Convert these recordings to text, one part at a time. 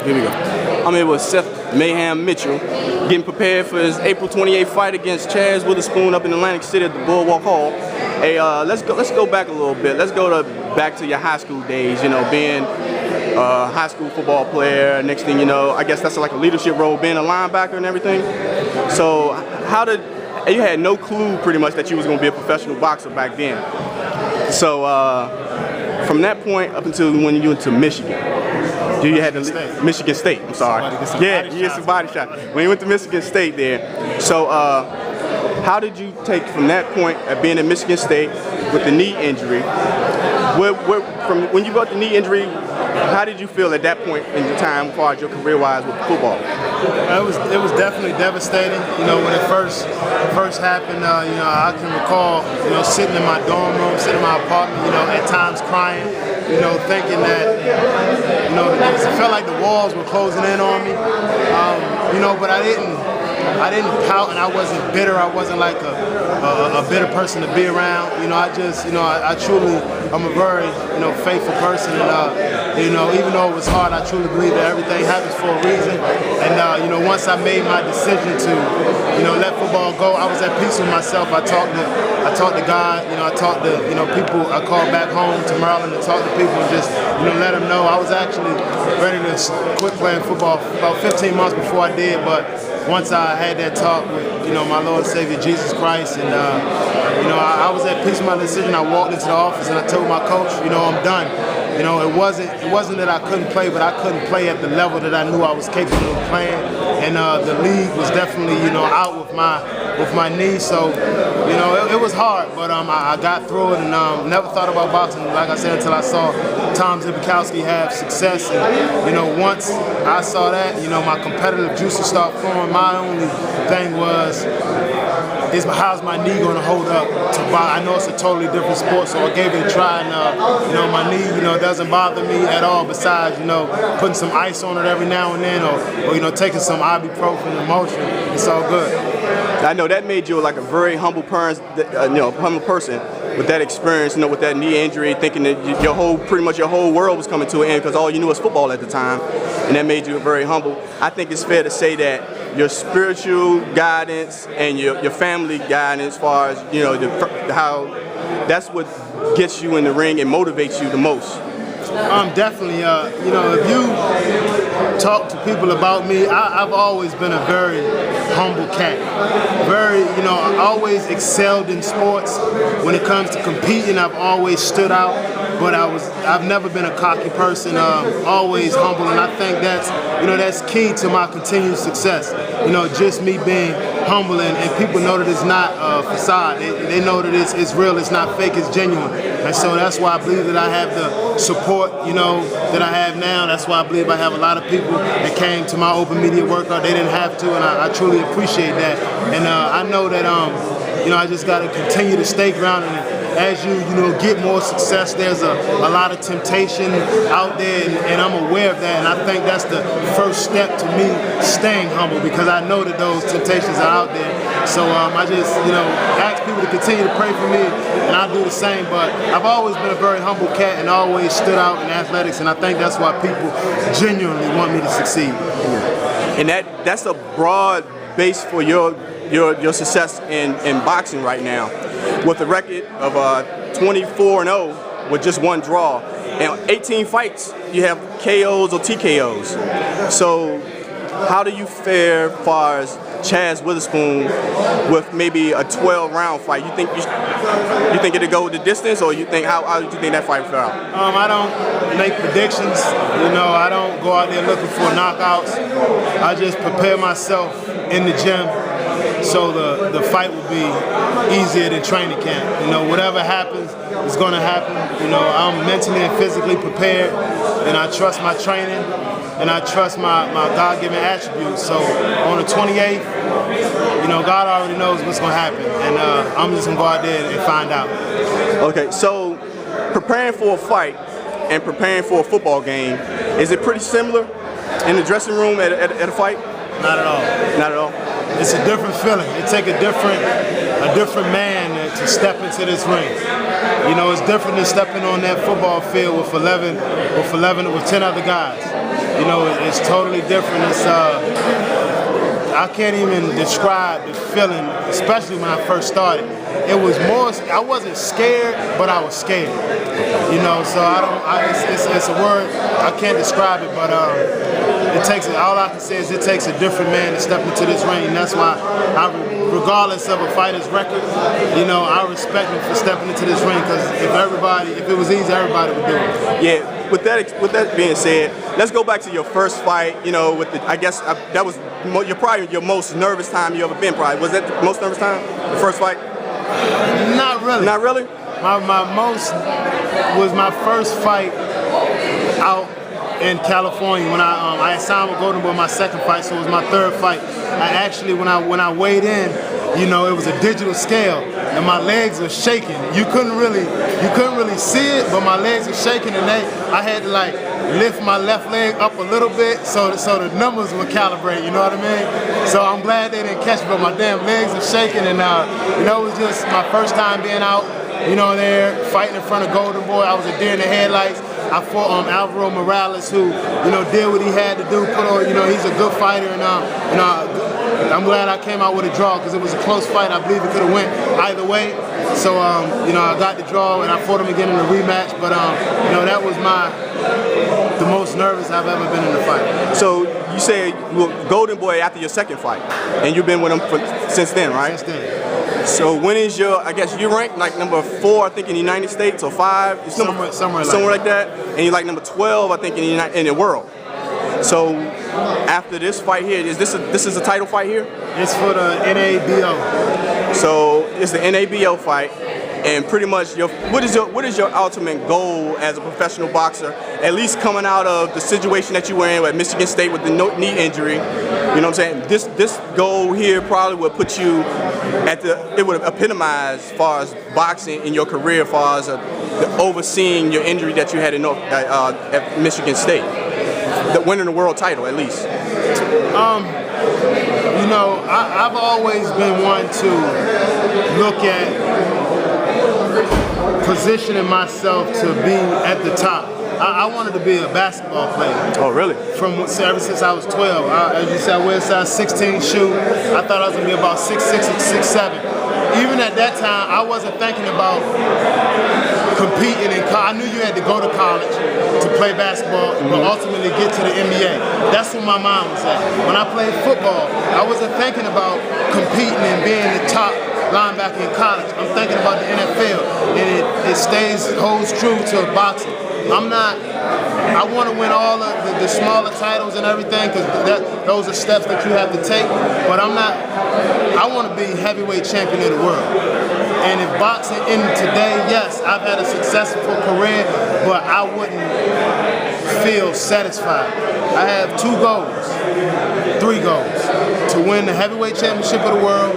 Here we go. I'm here with Seth Mayhem Mitchell, getting prepared for his April 28th fight against Chaz Witherspoon up in Atlantic City at the Boardwalk Hall. Hey, let's go back a little bit. Let's go back to your high school days. You know, being a high school football player. Next thing you know, I guess that's like a leadership role, being a linebacker and everything. So, you had no clue pretty much that you was going to be a professional boxer back then. So, from that point up until when you went to Michigan. You had Michigan State. I'm sorry. Yeah, you get some body shot. When you went to Michigan State there. So, how did you take from that point of being at Michigan State with the knee injury? From when you got the knee injury, how did you feel at that point in your time as far as your career-wise with football? It was definitely devastating. You know, when it first happened, you know, I can recall, you know, sitting in my dorm room, sitting in my apartment, you know, at times crying, you know, thinking that, you know, it felt like the walls were closing in on me. You know, but I didn't pout, and I wasn't bitter. I wasn't like a bitter person to be around. You know, I just, you know, I truly, I'm a very, you know, faithful person, and you know, even though it was hard, I truly believe that everything happens for a reason. And you know, once I made my decision to, you know, let football go, I was at peace with myself. I talked to God. You know, I talked to, you know, people. I called back home to Maryland to talk to people and just, you know, let them know. I was actually ready to quit playing football about 15 months before I did, but once I had that talk with, you know, my Lord and Savior Jesus Christ, and you know, I was at peace with my decision. I walked into the office and I told my coach, you know, I'm done. You know, it wasn't that I couldn't play, but I couldn't play at the level that I knew I was capable of playing. And the league was definitely, you know, out with my knee. So, you know, it was hard, but I got through it, and never thought about boxing, like I said, until I saw Tom Zbikowski have success. And, you know, once I saw that, you know, my competitive juices start flowing. My only thing was, how's my knee going to hold up to box? I know it's a totally different sport, so I gave it a try, and you know, my knee, you know, doesn't bother me at all. Besides, you know, putting some ice on it every now and then, or you know, taking some ibuprofen and Motrin. It's all good. I know that made you like a very humble person, you know, humble person with that experience, you know, with that knee injury, thinking that pretty much your whole world was coming to an end because all you knew was football at the time, and that made you very humble. I think it's fair to say that your spiritual guidance and your family guidance, as far as, you know, how that's what gets you in the ring and motivates you the most. Definitely, you know, if you talk to people about me, I've always been a very humble cat. Very, you know, I always excelled in sports. When it comes to competing, I've always stood out, but I've never been a cocky person, always humble, and I think that's, you know, that's key to my continued success. You know, just me being humble, and people know that it's not a facade. They know that it's real, it's not fake, it's genuine. And so that's why I believe that I have the support, you know, that I have now. That's why I believe I have a lot of people that came to my open media workout. They didn't have to, and I truly appreciate that. And I know that, you know, I just got to continue to stay grounded. And as you know, get more success, there's a lot of temptation out there, and I'm aware of that. And I think that's the first step to me staying humble, because I know that those temptations are out there. So I just, you know, ask people to continue to pray for me, and I do the same. But I've always been a very humble cat and always stood out in athletics, and I think that's why people genuinely want me to succeed. And that's a broad base for your success in boxing right now, with a record of 24-0 with just one draw, and 18 fights you have KOs or TKOs. So how do you fare as far as Chaz Witherspoon with maybe a 12-round fight? You think it'll go the distance, or you think how do you think that fight will out? I don't make predictions. You know, I don't go out there looking for knockouts. I just prepare myself in the gym, so the fight will be easier than training camp. You know, whatever happens is going to happen. You know, I'm mentally and physically prepared, and I trust my training, and I trust my God-given attributes. So on the 28th, you know, God already knows what's going to happen, and I'm just going to go out there and find out. Okay, so preparing for a fight and preparing for a football game, is it pretty similar in the dressing room at a fight? Not at all. Not at all? It's a different feeling. It takes a different man to step into this ring. You know, it's different than stepping on that football field with 10 other guys. you know, it's totally different. It's I can't even describe the feeling, especially when I first started. It was more, I wasn't scared, but I was scared. You know, so it's a word, I can't describe it, but it takes, all I can say is it takes a different man to step into this ring. And that's why, regardless of a fighter's record, you know, I respect him for stepping into this ring, because if it was easy, everybody would do it. Yeah. With that being said, let's go back to your first fight. You know, with I guess that was probably your most nervous time you ever been. Probably was that the most nervous time? The first fight? Not really. Not really. My most was my first fight out in California when I had signed with Golden Boy my second fight, so it was my third fight. I actually when I weighed in, you know, it was a digital scale, and my legs were shaking. You couldn't really see it, but my legs were shaking, and I had to like lift my left leg up a little bit so the numbers would calibrate. You know what I mean? So I'm glad they didn't catch me, but my damn legs were shaking, and you know, it was just my first time being out, you know, there fighting in front of Golden Boy. I was a deer in the headlights. I fought Alvaro Morales, who, you know, did what he had to do. Put on, you know, he's a good fighter, and you know, I'm glad I came out with a draw, because it was a close fight. I believe it could have went either way. So, you know, I got the draw, and I fought him again in the rematch. But, you know, that was the most nervous I've ever been in a fight. So you say Golden Boy after your second fight, and you've been with him since then, right? Since then. So when is I guess you ranked like number 4, I think, in the United States, or 5? Somewhere like that. And you're like number 12, I think, in the world. So after this fight here, is this a title fight here? It's for the NABO. So it's the NABO fight, and pretty much what is your ultimate goal as a professional boxer? At least coming out of the situation that you were in at Michigan State with the knee injury, you know what I'm saying? This goal here probably would put you it would epitomize as far as boxing in your career, as far as overseeing your injury that you had at Michigan State. Winning the world title, at least. You know, I've always been one to look at positioning myself to be at the top. I wanted to be a basketball player. Oh, really? Ever since I was 12. As you said, I wear a size 16 shoe. I thought I was going to be about 6'6" or 6'7". Even at that time, I wasn't thinking about competing in college. I knew you had to go to college to play basketball, but ultimately get to the NBA. That's where my mind was at. When I played football, I wasn't thinking about competing and being the top linebacker in college. I'm thinking about the NFL, and it holds true to boxing. I want to win all of the smaller titles and everything, because those are steps that you have to take, but I want to be heavyweight champion of the world. And if boxing in today, yes, I've had a successful career, but I wouldn't feel satisfied. I have 3 goals: to win the heavyweight championship of the world,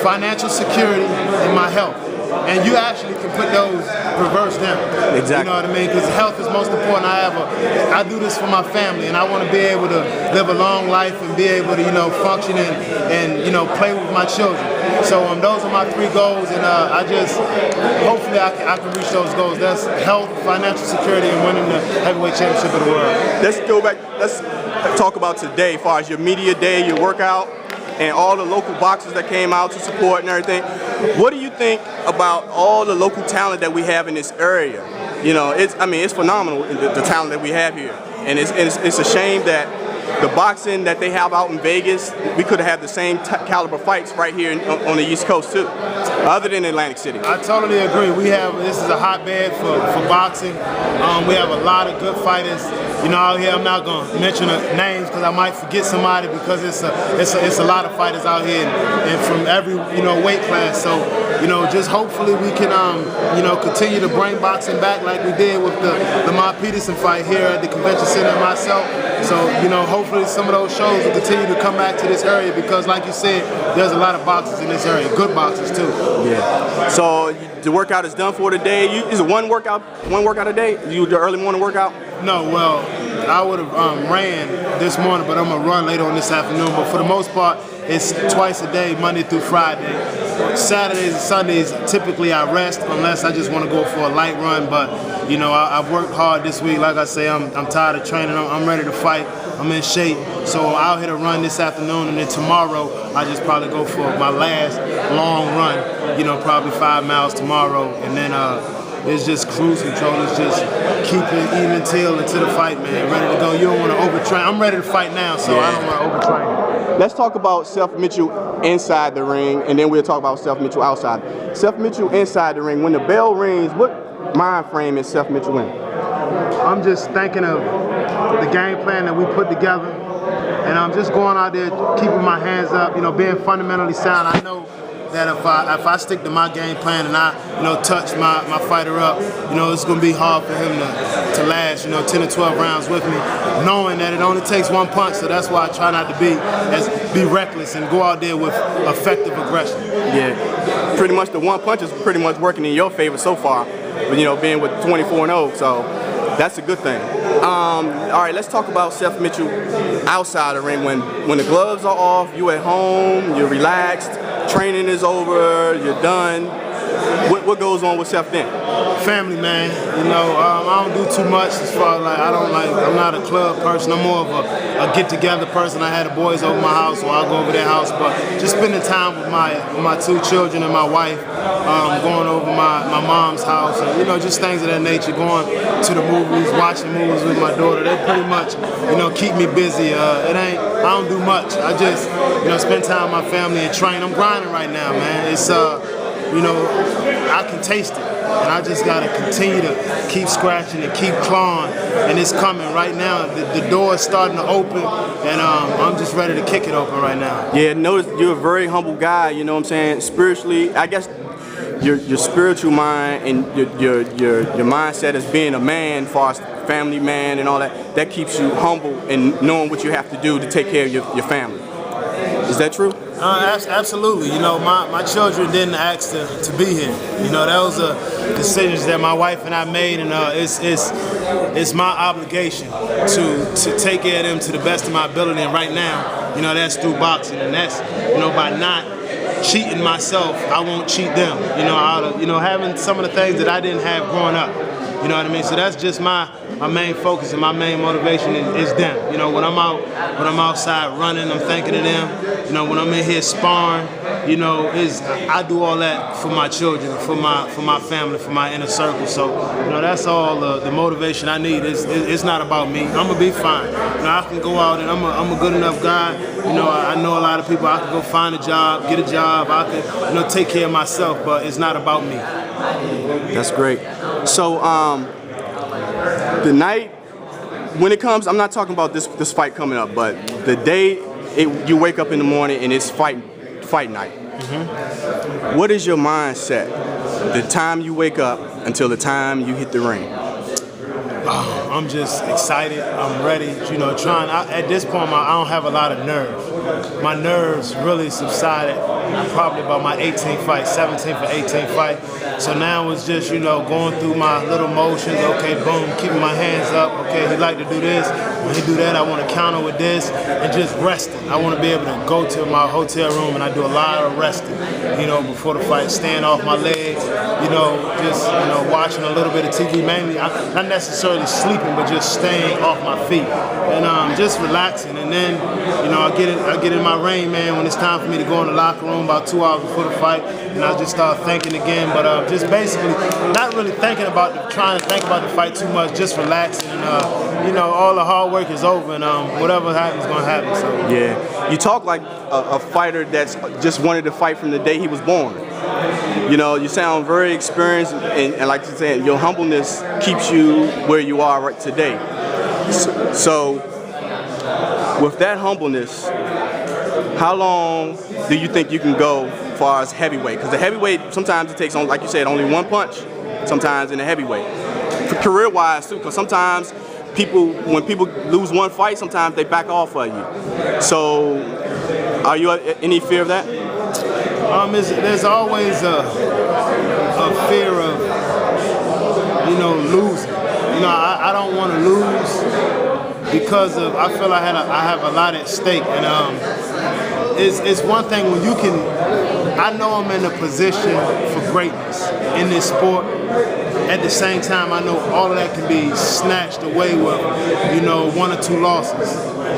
financial security, and my health. And you actually can put those reverse down. Exactly. You know what I mean? Because health is most important. I do this for my family, and I want to be able to live a long life and be able to, you know, function and you know, play with my children. So those are my 3 goals, and hopefully I can reach those goals. That's health, financial security, and winning the heavyweight championship of the world. Let's go back. Let's talk about today, as far as your media day, your workout, and all the local boxers that came out to support and everything. What do you think about all the local talent that we have in this area? You know, it's phenomenal, the talent that we have here, and it's a shame that the boxing that they have out in Vegas, we could have had the same caliber fights right here on the East Coast too, other than Atlantic City. I totally agree. This is a hotbed for boxing. We have a lot of good fighters. You know, out here, I'm not going to mention names because I might forget somebody, because it's a lot of fighters out here, and from every, you know, weight class. So, you know, just hopefully we can you know, continue to bring boxing back like we did with the Lamar Peterson fight here at the convention center and myself. So, you know, hopefully some of those shows will continue to come back to this area, because like you said, there's a lot of boxers in this area, good boxers too. Yeah. So the workout is done for today. Is it one workout a day? You do the early morning workout? No, well, I would have ran this morning, but I'm gonna run later on this afternoon. But for the most part, it's twice a day, Monday through Friday. Saturdays and Sundays, typically I rest unless I just want to go for a light run. But you know, I've worked hard this week. Like I say, I'm tired of training. I'm ready to fight. I'm in shape. So I'll hit a run this afternoon, and then tomorrow I just probably go for my last long run. You know, probably 5 miles tomorrow, and then it's just cruise control. It's just keep it even till into the fight, man. Ready to go. You don't want to overtrain. I'm ready to fight now, so I don't want to overtrain. Let's talk about Seth Mitchell inside the ring, and then we'll talk about Seth Mitchell outside. Seth Mitchell inside the ring. When the bell rings, what mind frame is Seth Mitchell in? I'm just thinking of the game plan that we put together, and I'm just going out there, keeping my hands up, you know, being fundamentally sound. I know that if I stick to my game plan and I, you know, touch my fighter up, you know, it's going to be hard for him to last, you know, 10 or 12 rounds with me, knowing that it only takes one punch. So that's why I try not to be reckless and go out there with effective aggression. Yeah, pretty much the one punch is pretty much working in your favor so far, you know, being with 24-0, so that's a good thing. All right, let's talk about Seth Mitchell outside the ring. When the gloves are off, you at home, you're relaxed, training is over, you're done. What goes on with Seth then? Family, man. You know, I don't do too much as far as I'm not a club person. I'm more of a get-together person. I had the boys over my house, so I'll go over their house. But just spending time with my 2 children and my wife, going over my mom's house, and you know, just things of that nature. Going to the movies, watching movies with my daughter. They pretty much, you know, keep me busy. I don't do much. I just, you know, spend time with my family and train. I'm grinding right now, man. It's you know, I can taste it, and I just gotta continue to keep scratching and keep clawing, and it's coming right now. The door is starting to open, and I'm just ready to kick it open right now. Yeah, notice you're a very humble guy. You know what I'm saying? Spiritually, I guess your spiritual mind and your mindset as being a man, as far as family man and all that, that keeps you humble and knowing what you have to do to take care of your family. Is that true? Absolutely. You know, my children didn't ask to be here. You know, that was a decision that my wife and I made, and it's my obligation to take care of them to the best of my ability. And right now, you know, that's through boxing, and that's, you know, by not cheating myself, I won't cheat them. You know, out of, you know, having some of the things that I didn't have growing up. You know what I mean? So that's just my main focus and my main motivation is them. You know, when I'm outside running, I'm thinking of them. You know, when I'm in here sparring, you know, I do all that for my children, for my family, for my inner circle. So, you know, that's all the motivation I need. It's not about me. I'm gonna be fine. You know, I can go out and I'm a good enough guy. You know, I know a lot of people. I can go find a job, get a job. I can, you know, take care of myself. But it's not about me. That's great. So, the night when it comes, I'm not talking about this fight coming up, but the day you wake up in the morning and it's fight night. Mm-hmm. What is your mindset? The time you wake up until the time you hit the ring. I'm just excited. I'm ready. You know, at this point, I don't have a lot of nerve. My nerves really subsided probably about my 18th fight, 17th or 18th fight. So now it's just, you know, going through my little motions. Okay, boom, keeping my hands up. Okay, he like to do this. When he do that, I want to counter with this, and just resting. I want to be able to go to my hotel room, and I do a lot of resting, you know, before the fight, staying off my legs, you know, just, you know, watching a little bit of TV, mainly, not necessarily sleeping, but just staying off my feet, and just relaxing. And then, you know, I get in my ring, man, when it's time for me to go in the locker room about 2 hours before the fight, and I just start thinking again, but just basically not really thinking about trying to think about the fight too much, just relaxing, and you know, all the hard work is over, and whatever happens is gonna happen. So yeah, you talk like a fighter that's just wanted to fight from the day he was born. You know, you sound very experienced, and like you said, your humbleness keeps you where you are right today. So with that humbleness, how long do you think you can go as far as heavyweight? Because the heavyweight, sometimes it takes, on, like you said, only one punch, sometimes in the heavyweight. Career-wise too, because sometimes when people lose one fight, sometimes they back off of you. So are you any fear of that? There's always a fear of, you know, losing. You know, I don't want to lose. because of I feel I have a lot at stake, and it's one thing when you can. I know I'm in a position for greatness in this sport. At the same time, I know all of that can be snatched away with, 1 or 2 losses.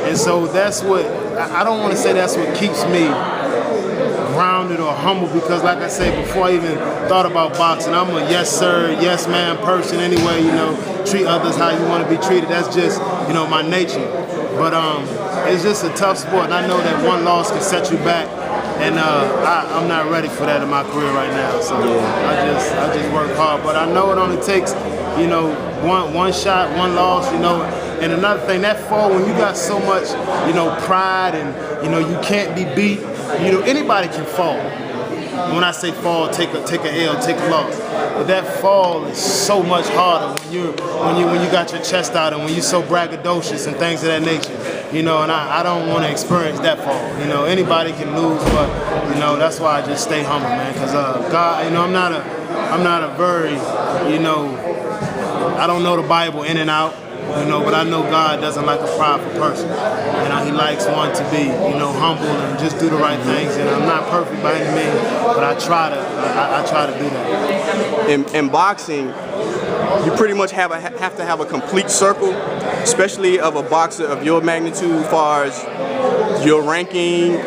And so that's what, I don't want to say that's what keeps me grounded or humble, because like I said before I even thought about boxing, I'm a yes sir, yes man person anyway, treat others how you want to be treated. That's just, my nature. But it's just a tough sport, and I know that one loss can set you back. And I'm not ready for that in my career right now. So I just work hard. But I know it only takes, one shot, one loss, And another thing, that fall, when you got so much, pride and, you can't be beat, anybody can fall. When I say fall, take a L, take a loss. But that fall is so much harder when you got your chest out and when you're so braggadocious and things of that nature. And I don't want to experience that fall. Anybody can lose, but that's why I just stay humble, man. Because God, I'm not a very, I don't know the Bible in and out. But I know God doesn't like a prideful person. He likes one to be, humble and just do the right things. And I'm not perfect by any means, but I try to do that. In boxing, you pretty much have to have a complete circle, especially of a boxer of your magnitude, as far as your ranking,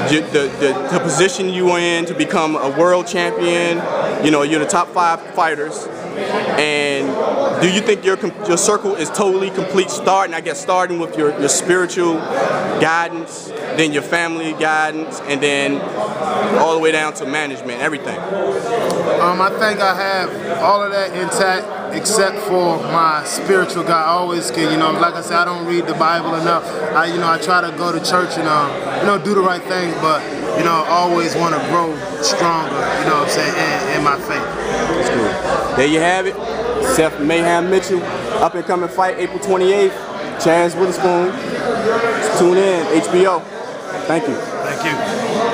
the position you are in to become a world champion. You're the top 5 fighters. And do you think your circle is totally complete, starting with your spiritual guidance, then your family guidance, and then all the way down to management, everything? I think I have all of that intact except for my spiritual guide. I always get, like I said, I don't read the Bible enough. I try to go to church and, do the right things, but, I always want to grow stronger, in my faith. That's cool. There you have it. Seth Mayhem Mitchell, up and coming fight April 28th. Chaz Witherspoon. Tune in, HBO. Thank you. Thank you.